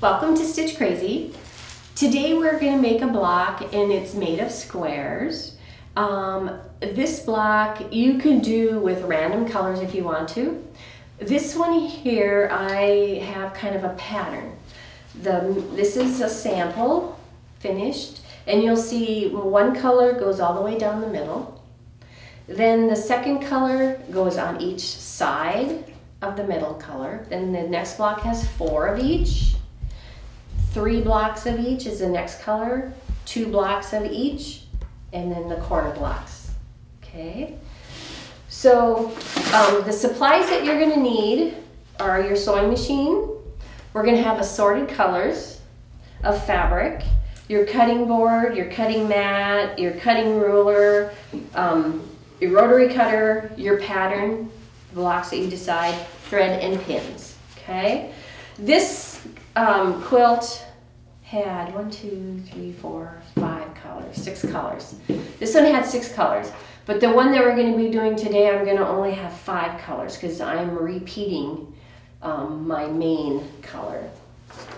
Welcome to Stitch Crazy. Today we're going to make a block and it's made of squares. This block you can do with random colors if you want to. This one here I have kind of a pattern. This is a sample finished and you'll see one color goes all the way down the middle. Then the second color goes on each side of the middle color. Then the next block has 4 of each. 3 blocks of each is the next color, 2 blocks of each, and then the corner blocks. Okay, so the supplies that you're going to need are your sewing machine. We're going to have assorted colors of fabric, your cutting board, your cutting mat, your cutting ruler, your rotary cutter, your pattern, blocks that you decide, thread and pins. Okay, this quilt had 6 colors. This one had 6 colors, but the one that we're going to be doing today, I'm going to only have 5 colors because I'm repeating my main color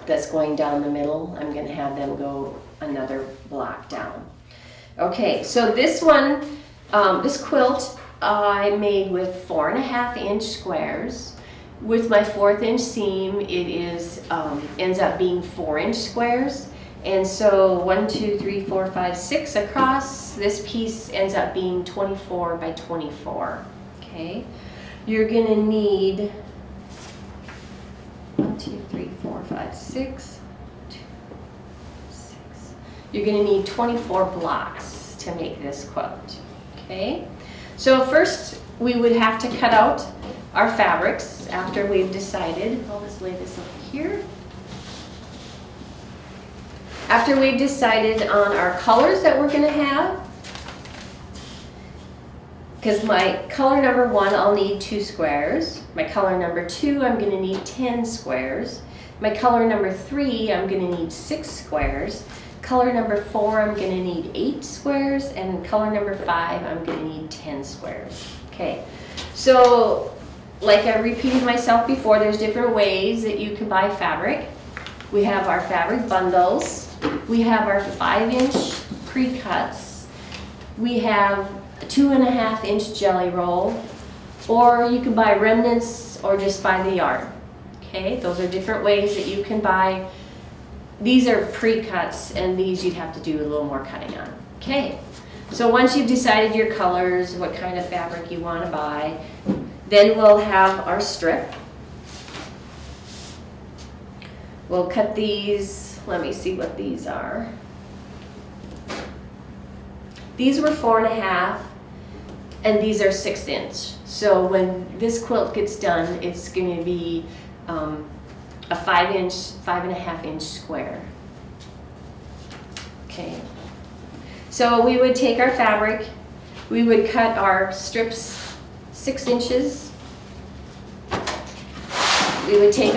that's going down the middle. I'm going to have them go another block down. Okay, so this one, this quilt I made with 4.5-inch squares. With my 1/4 inch seam, it is ends up being 4-inch squares, and so 1, 2, 3, 4, 5, 6 across. This piece ends up being 24 by 24. Okay, you're gonna need 1, 2, 3, 4, 5, 6, 2, 6. You're gonna need 24 blocks to make this quilt. Okay, so first we would have to cut out our fabrics after we've decided. I'll just lay this over here. After we've decided on our colors that we're going to have, because my color number 1 I'll need 2 squares, my color number 2 I'm going to need 10 squares, my color number 3 I'm going to need 6 squares, color number 4 I'm going to need 8 squares, and color number 5 I'm going to need 10 squares. Okay, so like I repeated myself before, there's different ways that you can buy fabric. We have our fabric bundles. We have our 5-inch pre-cuts. We have a 2.5-inch jelly roll. Or you can buy remnants or just buy the yarn. Okay, those are different ways that you can buy. These are pre-cuts and these you'd have to do a little more cutting on. Okay, so once you've decided your colors, what kind of fabric you want to buy, then we'll have our strip. We'll cut these. Let me see what these are. These were 4.5 and these are 6-inch. So when this quilt gets done, it's going to be a 5-inch, 5.5-inch square. Okay. So we would take our fabric, we would cut our strips 6 inches. We would take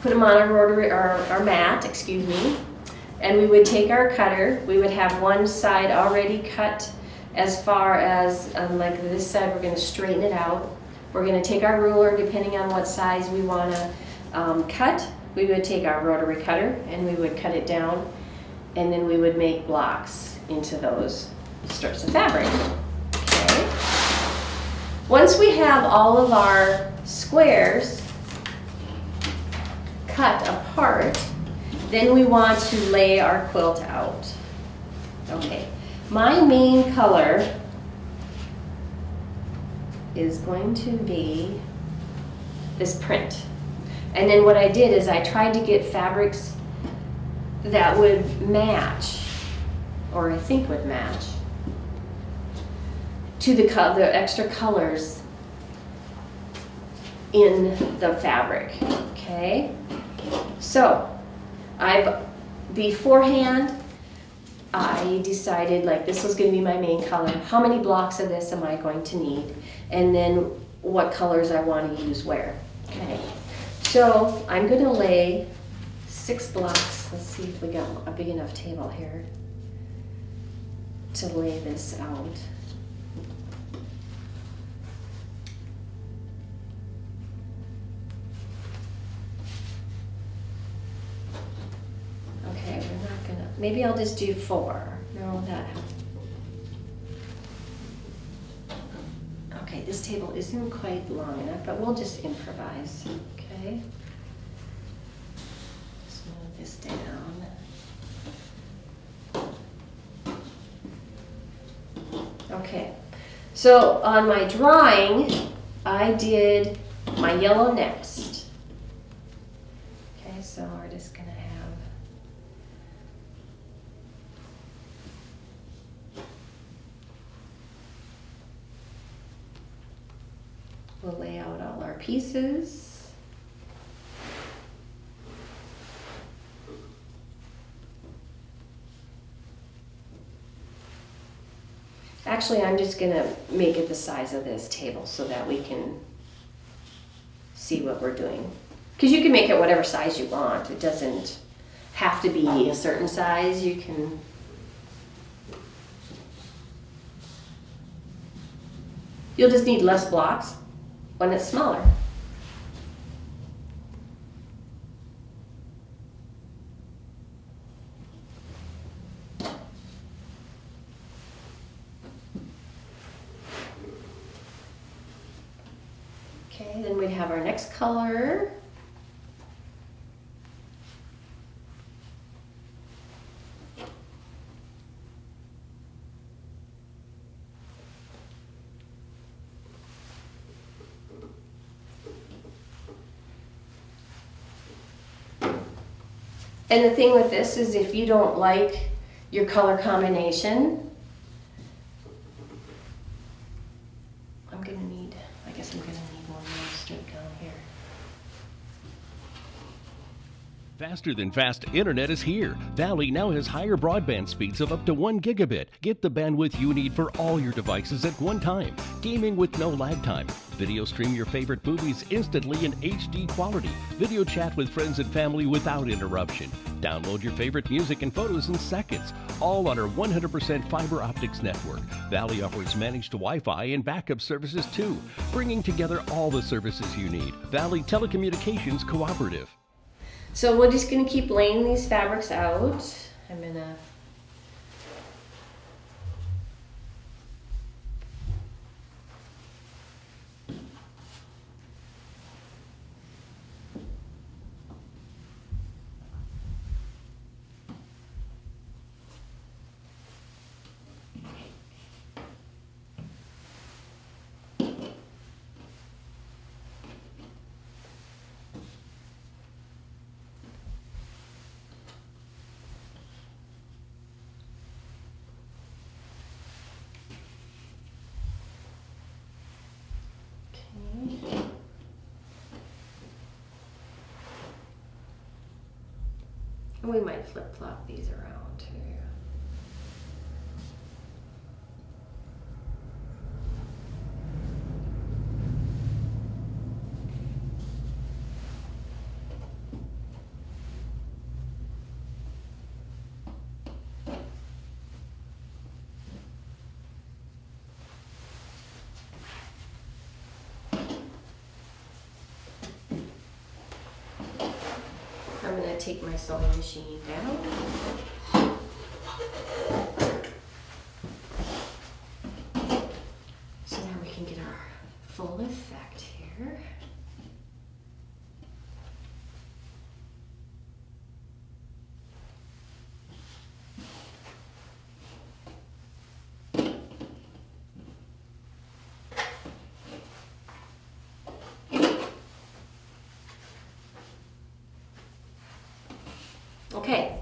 put them on our rotary, our mat, excuse me, and we would take our cutter. We would have one side already cut as far as, like this side, we're going to straighten it out. We're going to take our ruler, depending on what size we want to cut. We would take our rotary cutter and we would cut it down, and then we would make blocks into those strips of fabric. Okay. Once we have all of our squares cut apart, then we want to lay our quilt out. Okay, my main color is going to be this print. And then what I did is I tried to get fabrics that would match, or I think would match, to the extra colors in the fabric. Okay, so beforehand I decided, like, this was going to be my main color. How many blocks of this am I going to need? And then what colors I want to use where. Okay, so I'm going to lay 6 blocks. Let's see if we got a big enough table here to lay this out. Maybe I'll just do 4. No, that. Okay, this table isn't quite long enough, but we'll just improvise. Okay. Just move this down. Okay. So on my drawing, I did my yellow next. Okay, so we're just gonna have we'll lay out all our pieces. Actually, I'm just gonna make it the size of this table so that we can see what we're doing. Because you can make it whatever size you want. It doesn't have to be a certain size. You can. You'll just need less blocks when it's smaller. Okay, then we'd have our next color. And the thing with this is if you don't like your color combination, I'm gonna need one more strip down here. Faster than fast internet is here. Valley now has higher broadband speeds of up to 1 gigabit. Get the bandwidth you need for all your devices at one time. Gaming with no lag time. Video stream your favorite movies instantly in HD quality. Video chat with friends and family without interruption. Download your favorite music and photos in seconds. All on our 100% fiber optics network. Valley offers managed Wi-Fi and backup services too, bringing together all the services you need. Valley Telecommunications Cooperative. So we're just gonna keep laying these fabrics out. I'm gonna and we might flip-flop these around too. I'm going to take my sewing machine down. So now we can get our full effect here. Okay.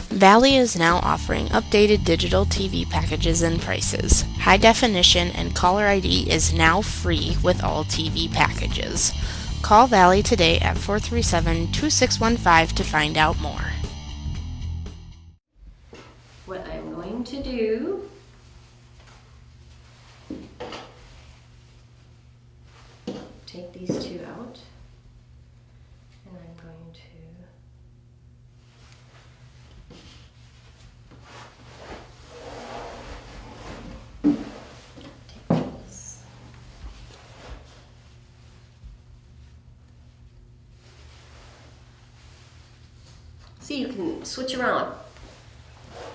Valley is now offering updated digital TV packages and prices. High definition and caller ID is now free with all TV packages. Call Valley today at 437-2615 to find out more. What I'm going to do take these two out, and I'm going to take this. See, you can switch around.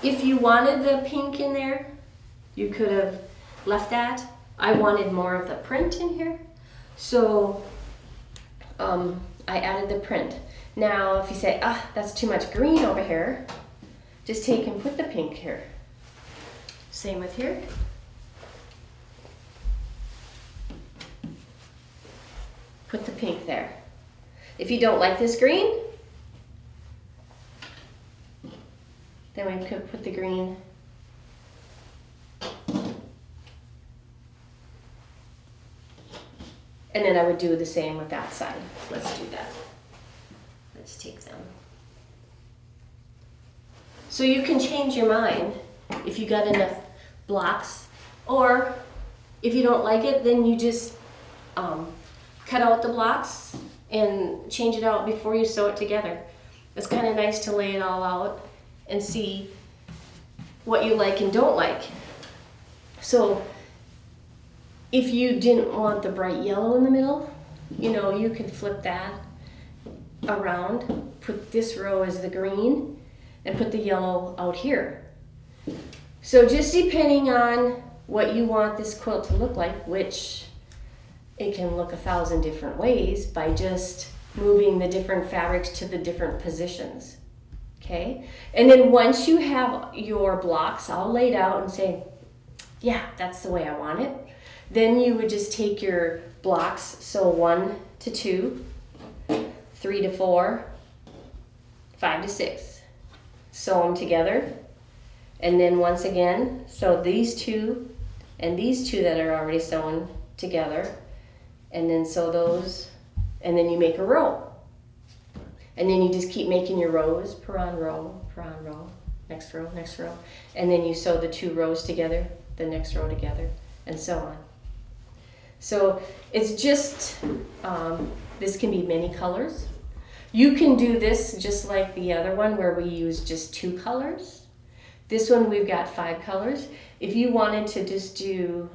If you wanted the pink in there, you could have left that. I wanted more of the print in here, so I added the print. Now, if you say, that's too much green over here, just take and put the pink here. Same with here. Put the pink there. If you don't like this green, then we could put the green. And then I would do the same with that side. Let's do that. Let's take them. So you can change your mind if you got enough blocks, or if you don't like it, then you just cut out the blocks and change it out before you sew it together. It's kind of nice to lay it all out and see what you like and don't like. So if you didn't want the bright yellow in the middle, you know, you could flip that around, put this row as the green, and put the yellow out here. So just depending on what you want this quilt to look like, which it can look 1,000 different ways by just moving the different fabrics to the different positions. Okay? And then once you have your blocks all laid out and say, yeah, that's the way I want it, then you would just take your blocks, so 1 to 2, 3 to 4, 5 to 6. Sew them together, and then once again, sew these two and these two that are already sewn together, and then sew those, and then you make a row. And then you just keep making your rows, per on row, next row, next row, and then you sew the 2 rows together, the next row together, and so on. So it's just, this can be many colors. You can do this just like the other one where we use just 2 colors. This one we've got 5 colors. If you wanted to just do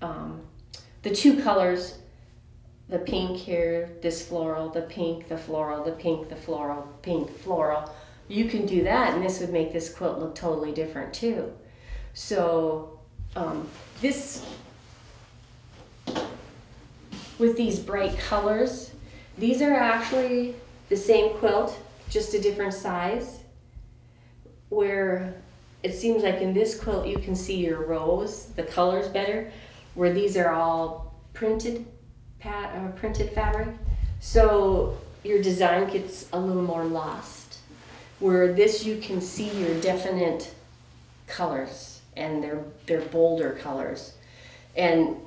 the 2 colors, the pink here, this floral, the pink, the floral, the pink, the floral, pink, floral, you can do that, and this would make this quilt look totally different too. So this, with these bright colors, these are actually the same quilt, just a different size, where it seems like in this quilt you can see your rows, the colors better, where these are all printed fabric. So your design gets a little more lost. Where this you can see your definite colors, and they're bolder colors. And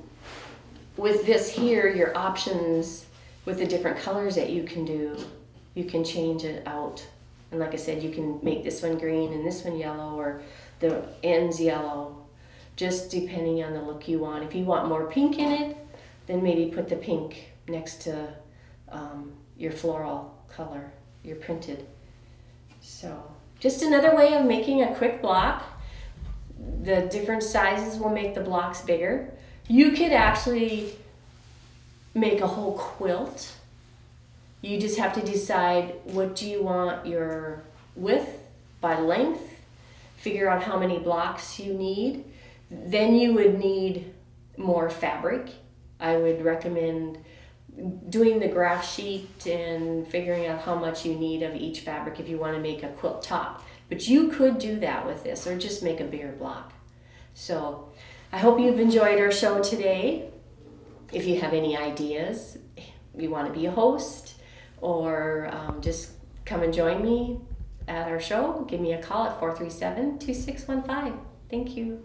with this here, your options with the different colors that you can do, you can change it out. And like I said, you can make this one green and this one yellow, or the ends yellow, just depending on the look you want. If you want more pink in it, then maybe put the pink next to your floral color, your printed. So just another way of making a quick block. The different sizes will make the blocks bigger. You could actually make a whole quilt. You just have to decide what do you want your width by length, figure out how many blocks you need. Then you would need more fabric. I would recommend doing the graph sheet and figuring out how much you need of each fabric if you want to make a quilt top. But you could do that with this, or just make a bigger block. So I hope you've enjoyed our show today. If you have any ideas, you want to be a host, or just come and join me at our show, give me a call at 437-2615. Thank you.